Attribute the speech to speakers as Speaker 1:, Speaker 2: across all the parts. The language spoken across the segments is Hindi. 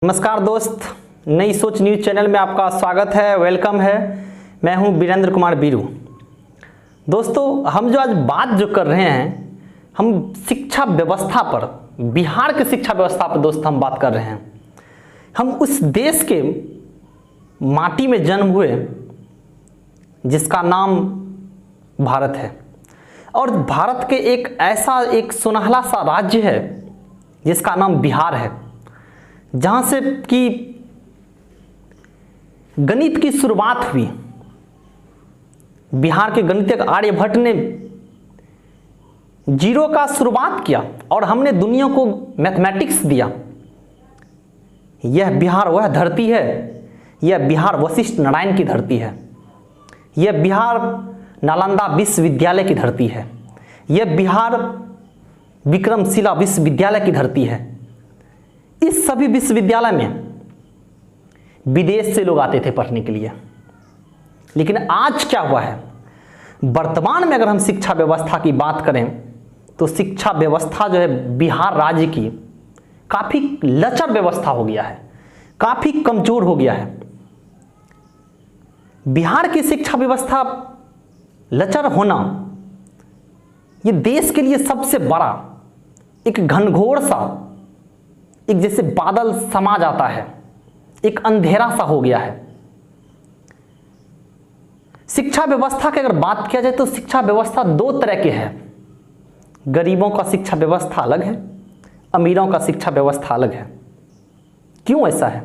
Speaker 1: नमस्कार दोस्त, नई सोच न्यूज़ चैनल में आपका स्वागत है, वेलकम है। मैं हूं वीरेंद्र कुमार बीरू। दोस्तों, हम जो आज बात जो कर रहे हैं, हम शिक्षा व्यवस्था पर, बिहार की शिक्षा व्यवस्था पर दोस्त हम बात कर रहे हैं। हम उस देश के माटी में जन्म हुए जिसका नाम भारत है, और भारत के एक सुनहला सा राज्य है जिसका नाम बिहार है, जहाँ से कि गणित की शुरुआत हुई। बिहार के गणितज्ञ आर्यभट्ट ने जीरो का शुरुआत किया और हमने दुनिया को मैथमेटिक्स दिया। यह बिहार वह धरती है, यह बिहार वशिष्ठ नारायण की धरती है, यह बिहार नालंदा विश्वविद्यालय की धरती है, यह बिहार विक्रमशिला विश्वविद्यालय की धरती है। इस सभी विश्वविद्यालय में विदेश से लोग आते थे पढ़ने के लिए। लेकिन आज क्या हुआ है, वर्तमान में अगर हम शिक्षा व्यवस्था की बात करें तो शिक्षा व्यवस्था जो है बिहार राज्य की काफ़ी लचर व्यवस्था हो गया है, काफ़ी कमजोर हो गया है। बिहार की शिक्षा व्यवस्था लचर होना ये देश के लिए सबसे बड़ा एक घनघोर सा, एक जैसे बादल समा जाता है, एक अंधेरा सा हो गया है। शिक्षा व्यवस्था की अगर बात किया जाए तो शिक्षा व्यवस्था दो तरह के है। गरीबों का शिक्षा व्यवस्था अलग है, अमीरों का शिक्षा व्यवस्था अलग है। क्यों ऐसा है?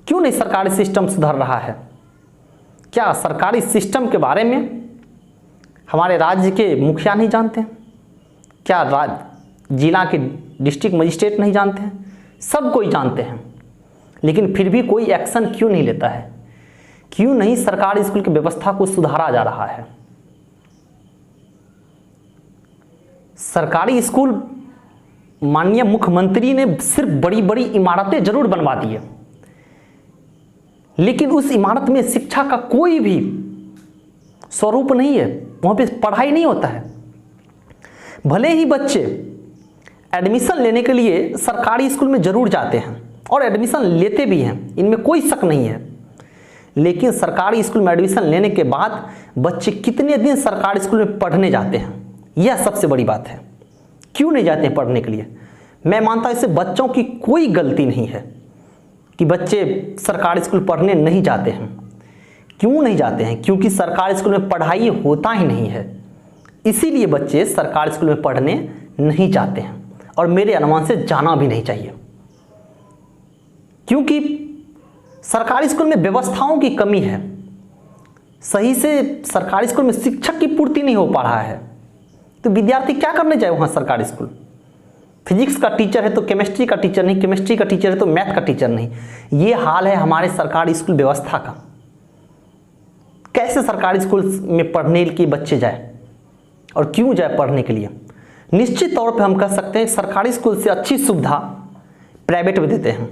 Speaker 1: क्यों नहीं सरकारी सिस्टम सुधर रहा है? क्या सरकारी सिस्टम के बारे में हमारे राज्य के मुखिया नहीं जानते हैं? क्या जिला के डिस्ट्रिक्ट मजिस्ट्रेट नहीं जानते हैं? सब कोई जानते हैं, लेकिन फिर भी कोई एक्शन क्यों नहीं लेता है? क्यों नहीं सरकारी स्कूल की व्यवस्था को सुधारा जा रहा है? सरकारी स्कूल माननीय मुख्यमंत्री ने सिर्फ बड़ी बड़ी इमारतें जरूर बनवा दी है, लेकिन उस इमारत में शिक्षा का कोई भी स्वरूप नहीं है, वहां पे पढ़ाई नहीं होता है। भले ही बच्चे एडमिशन लेने के लिए सरकारी स्कूल में जरूर जाते हैं और एडमिशन लेते भी हैं, इनमें कोई शक नहीं है, लेकिन सरकारी स्कूल में एडमिशन लेने के बाद बच्चे कितने दिन सरकारी स्कूल में पढ़ने जाते हैं, यह सबसे बड़ी बात है। क्यों नहीं जाते हैं पढ़ने के लिए? मैं मानता हूं इससे बच्चों की कोई गलती नहीं है कि बच्चे सरकारी स्कूल पढ़ने नहीं जाते हैं। क्यों नहीं जाते हैं? क्योंकि सरकारी स्कूल में पढ़ाई होता ही नहीं है, इसीलिए बच्चे सरकारी स्कूल में पढ़ने नहीं जाते हैं, और मेरे अनुमान से जाना भी नहीं चाहिए। क्योंकि सरकारी स्कूल में व्यवस्थाओं की कमी है, सही से सरकारी स्कूल में शिक्षक की पूर्ति नहीं हो पा रहा है, तो विद्यार्थी क्या करने जाए वहां सरकारी स्कूल? फिजिक्स का टीचर है तो केमिस्ट्री का टीचर नहीं, केमिस्ट्री का टीचर है तो मैथ का टीचर नहीं। ये हाल है हमारे सरकारी स्कूल व्यवस्था का। कैसे सरकारी स्कूल में पढ़ने के बच्चे जाए और क्यों जाए पढ़ने के लिए? निश्चित तौर पे हम कह सकते हैं सरकारी स्कूल से अच्छी सुविधा प्राइवेट में देते हैं,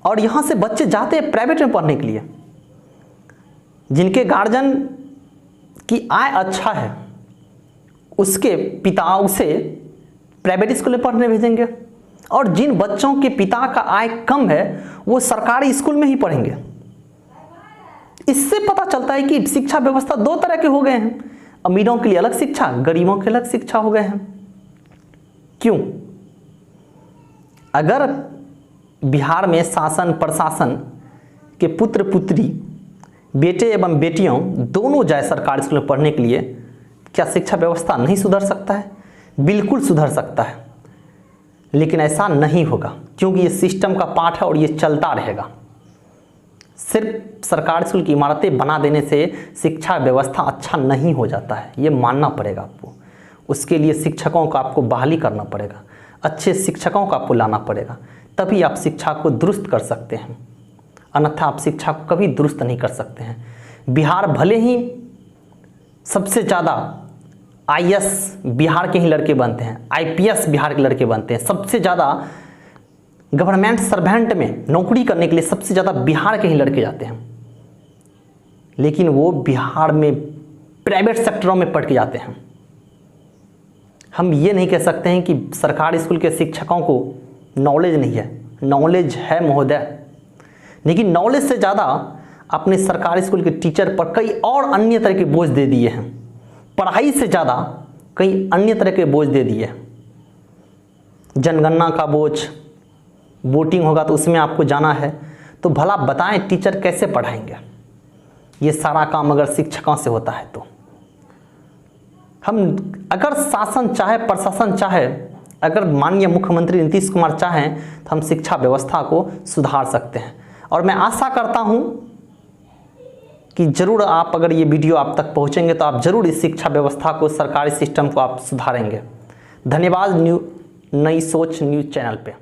Speaker 1: और यहाँ से बच्चे जाते हैं प्राइवेट में पढ़ने के लिए। जिनके गार्जियन की आय अच्छा है उसके पिता उसे प्राइवेट स्कूल में पढ़ने भेजेंगे, और जिन बच्चों के पिता का आय कम है वो सरकारी स्कूल में ही पढ़ेंगे। इससे पता चलता है कि शिक्षा व्यवस्था दो तरह के हो गए हैं, अमीरों के लिए अलग शिक्षा, गरीबों के अलग शिक्षा हो गए हैं। क्यों? अगर बिहार में शासन प्रशासन के पुत्र पुत्री, बेटे एवं बेटियों दोनों जाए सरकारी स्कूल में पढ़ने के लिए, क्या शिक्षा व्यवस्था नहीं सुधर सकता है? बिल्कुल सुधर सकता है, लेकिन ऐसा नहीं होगा, क्योंकि ये सिस्टम का पार्ट है और ये चलता रहेगा। सिर्फ सरकारी स्कूल की इमारतें बना देने से शिक्षा व्यवस्था अच्छा नहीं हो जाता है, ये मानना पड़ेगा आपको। उसके लिए शिक्षकों को आपको बहाली करना पड़ेगा, अच्छे शिक्षकों को आपको लाना पड़ेगा, तभी आप शिक्षा को दुरुस्त कर सकते हैं, अन्यथा आप शिक्षा को कभी दुरुस्त नहीं कर सकते हैं। बिहार भले ही सबसे ज़्यादा आईएएस बिहार के ही लड़के बनते हैं, आईपीएस बिहार के लड़के बनते हैं, सबसे ज़्यादा गवर्नमेंट सर्वेंट में नौकरी करने के लिए सबसे ज़्यादा बिहार के ही लड़के जाते हैं, लेकिन वो बिहार में प्राइवेट सेक्टरों में पढ़ के जाते हैं। हम ये नहीं कह सकते हैं कि सरकारी स्कूल के शिक्षकों को नॉलेज नहीं है, नॉलेज है महोदय, लेकिन नॉलेज से ज़्यादा अपने सरकारी स्कूल के टीचर पर कई और अन्य तरह के बोझ दे दिए हैं। पढ़ाई से ज़्यादा कई अन्य तरह के बोझ दे दिए। जनगणना का बोझ, वोटिंग होगा तो उसमें आपको जाना है, तो भला बताएं टीचर कैसे पढ़ाएंगे? ये सारा काम अगर शिक्षकों से होता है तो हम, अगर शासन चाहे, प्रशासन चाहे, अगर माननीय मुख्यमंत्री नीतीश कुमार चाहें तो हम शिक्षा व्यवस्था को सुधार सकते हैं। और मैं आशा करता हूं कि ज़रूर आप, अगर ये वीडियो आप तक पहुंचेंगे तो आप ज़रूर इस शिक्षा व्यवस्था को, सरकारी सिस्टम को आप सुधारेंगे। धन्यवाद नई सोच न्यूज़ चैनल पे।